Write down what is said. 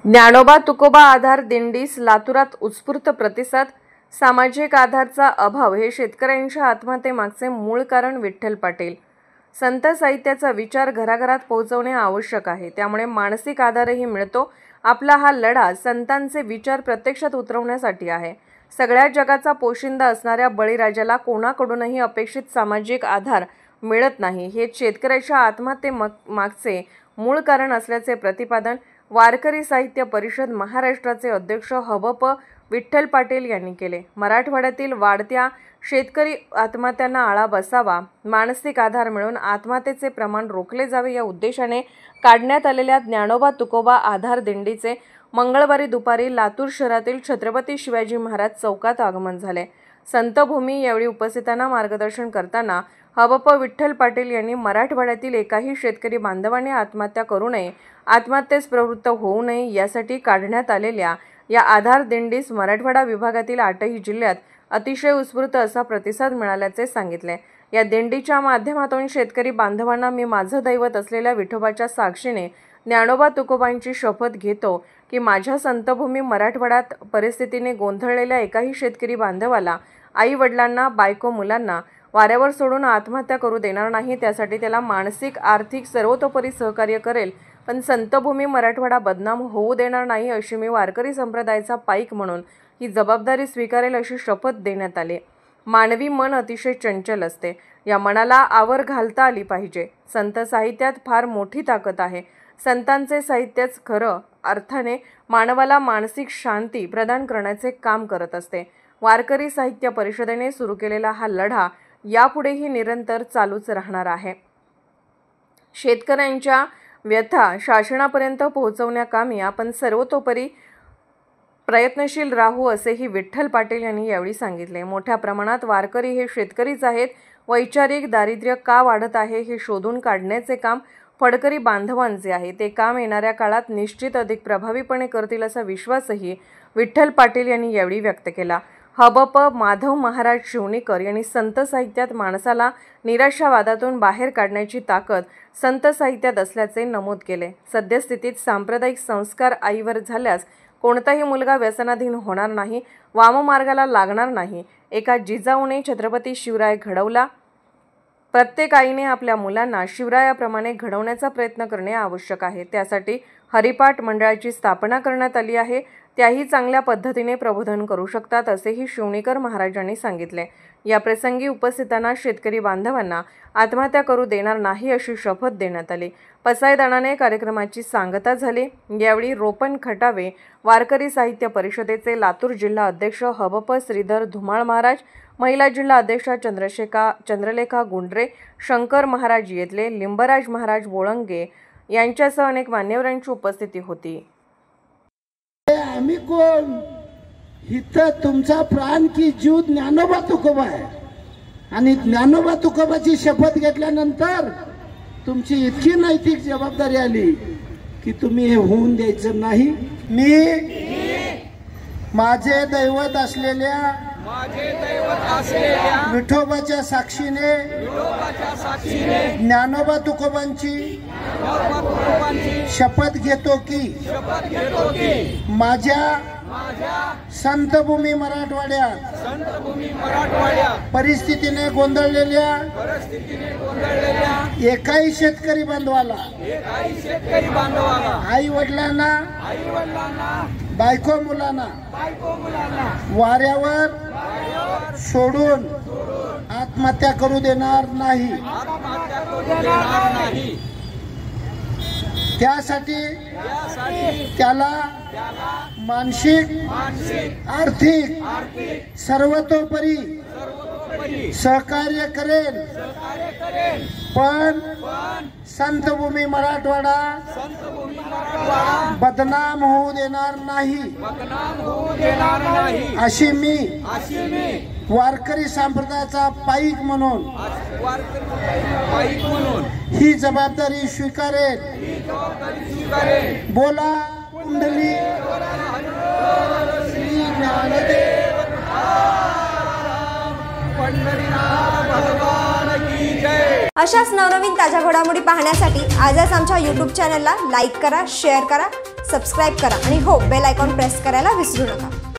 ज्ञानोबा तुकोबा आधार दिंडीस लातूरात उत्स्फूर्त प्रतिसाद। सामाजिक आधारचा अभाव हे शेतकऱ्यांच्या आत्महत्येमागचे मूळ कारण। विठ्ठल पाटील। संत साहित्याचा विचार घराघरात पोहोचवणे आवश्यक आहे, त्यामुळे मानसिक आधारही मिळतो। आपला हा लढा संतांचे विचार प्रत्यक्षात उतरवण्यासाठी आहे। सगळ्या जगाचा पोशिंदा असणाऱ्या बळीराजाला कोणाकडूनही अपेक्षित सामाजिक आधार मिळत नाही, हे शेतकऱ्याच्या आत्महत्येमागचे मूळ कारण असल्याचे प्रतिपादन वारकरी साहित्य परिषद महाराष्ट्राचे अध्यक्ष हबप विठ्ठल पाटील यांनी केले। मराठवाड्यातील वाढत्या शेतकरी आत्महत्यांना आळा बसावा, मानसिक आधार मिळून आत्महत्येचे प्रमाण रोखले जावे या उद्देशाने काढण्यात आलेल्या ज्ञानोबा तुकोबा आधार दिंडीचे मंगळवारी दुपारी लातूर शहरातील छत्रपती शिवाजी महाराज चौकात आगमन झाले। संतभूमी यावेळी उपस्थितांना मार्गदर्शन करताना हबप विठ्ठल पाटील यांनी मराठवाड्यातील एकाही शेतकरी बांधवाने आत्महत्या करू नये, आत्महत्येस प्रवृत्त होऊ नये यासाठी काढण्यात आलेल्या या आधार दिंडीस मराठवाडा विभागातील 8ही जिल्ह्यात अतिशय उत्स्फूर्त असा प्रतिसाद मिळाल्याचे सांगितले। या दिंडीच्या माध्यमातून शेतकरी बांधवांना मी माझं दैवत असलेल्या विठोबाच्या साक्षीने ज्ञानोबा तुकोबांची शपथ घेतो की माझ्या संतभूमी मराठवाड्यात परिस्थितीने गोंधळलेल्या एकाही शेतकरी बांधवाला, आई वडिलांना, बायको मुलांना वाऱ्यावर सोडून आत्महत्या करू देणार नाही। त्यासाठी त्याला मानसिक, आर्थिक सर्वतोपरी सहकार्य करेल, पण संतभूमी मराठवाडा बदनाम होऊ देणार नाही, अशी मी वारकरी संप्रदायाचा पाईक म्हणून ही जबाबदारी स्वीकारेल, अशी शपथ देण्यात आली। मानवी मन अतिशय चंचल असते, या मनाला आवर घालता आली पाहिजे। संत साहित्यात फार मोठी ताकद आहे। संतांचे साहित्यच खरं अर्थाने मानवाला मानसिक शांती प्रदान करण्याचे काम करत असते। वारकरी साहित्य परिषदेने सुरू केलेला हा लढा यापुढेही निरंतर चालूच राहणार आहे। शेतकऱ्यांच्या व्यथा शासनापर्यंत पोहोचवण्याकामी आपण सर्वतोपरी प्रयत्नशील राहू, असेही विठ्ठल पाटील यांनी यावेळी सांगितले। मोठ्या प्रमाणात वारकरी हे शेतकरीच आहेत। वैचारिक दारिद्र्य का वाढत आहे हे शोधून काढण्याचे काम फडकरी बांधवांचे आहे। ते काम येणाऱ्या काळात निश्चित अधिक प्रभावीपणे करतील, असा विश्वासही विठ्ठल पाटील यांनी यावेळी व्यक्त केला। हबप माधव महाराज शिवणीकर यांनी संत साहित्यात माणसाला निराशावादातून बाहेर काढण्याची ताकद संत साहित्यात असल्याचे नमूद केले। सद्यस्थितीत सांप्रदायिक संस्कार आईवर झाल्यास कोणताही मुलगा व्यसनाधीन होणार नाही, वाममार्गाला लागणार नाही। एका जिजाऊने छत्रपती शिवराय घडवला, प्रत्येक आईने आपल्या मुलांना शिवरायाप्रमाणे घडवण्याचा प्रयत्न करणे आवश्यक आहे। त्यासाठी हरिपाठ मंडळाची स्थापना करण्यात आली आहे, त्याही चांगल्या पद्धतीने प्रबोधन करू शकतात, असेही शिवणीकर महाराजांनी सांगितले। या प्रसंगी उपस्थितांना शेतकरी बांधवांना आत्महत्या करू देणार नाही, अशी शपथ देण्यात आली। पसायदानाने कार्यक्रमाची सांगता झाली। यावेळी रोपण खटावे वारकरी साहित्य परिषदेचे लातूर जिल्हा अध्यक्ष हबप श्रीधर धुमाळ महाराज, महिला जिल्हा अध्यक्षा चंद्रलेखा गुंडरे, शंकर महाराज येतले, लिंबराज महाराज बोळंगे यांच्यासह अनेक मान्यवरांची उपस्थिती होती। आम्ही कोण? इथं तुमचा प्राण की जीव ज्ञानोबा तुकोबा आहे, आणि ज्ञानोबा तुकोबाची शपथ घेतल्यानंतर तुमची इतकी नैतिक जबाबदारी आली की तुम्ही हे होऊन द्यायचं नाही। मी माझे दैवत असलेल्या विठोबाच्या साक्षीने ज्ञानोबा तुकोबांची शपथ घेतो की माझ्या संतभूमी मराठवाड्यात परिस्थितीने गोंधळलेल्या एकाही शेतकरी बांधवाला, आई वडिलांना, बायको मुलांना वाऱ्यावर सोडून आत्महत्या करू देणार नाही। त्यासाठी त्याला मानसिक, आर्थिक सर्वतोपरी सहकार्य करेल, पण संतभूमी मराठवाडा बदनाम होऊ देणार नाही, अशी मी वारकरी संप्रदायाचा पाईक म्हणून ही जबाबदारी स्वीकारेल। बोला कुंडली श्री ज्ञानदेव अशाच नवनवीन ताज्या घडामोडी पाहण्यासाठी आजच आमच्या YouTube चॅनलला लाईक करा, शेअर करा सबस्क्राईब करा आणि हो बेल आयकॉन प्रेस करायला विसरू नका.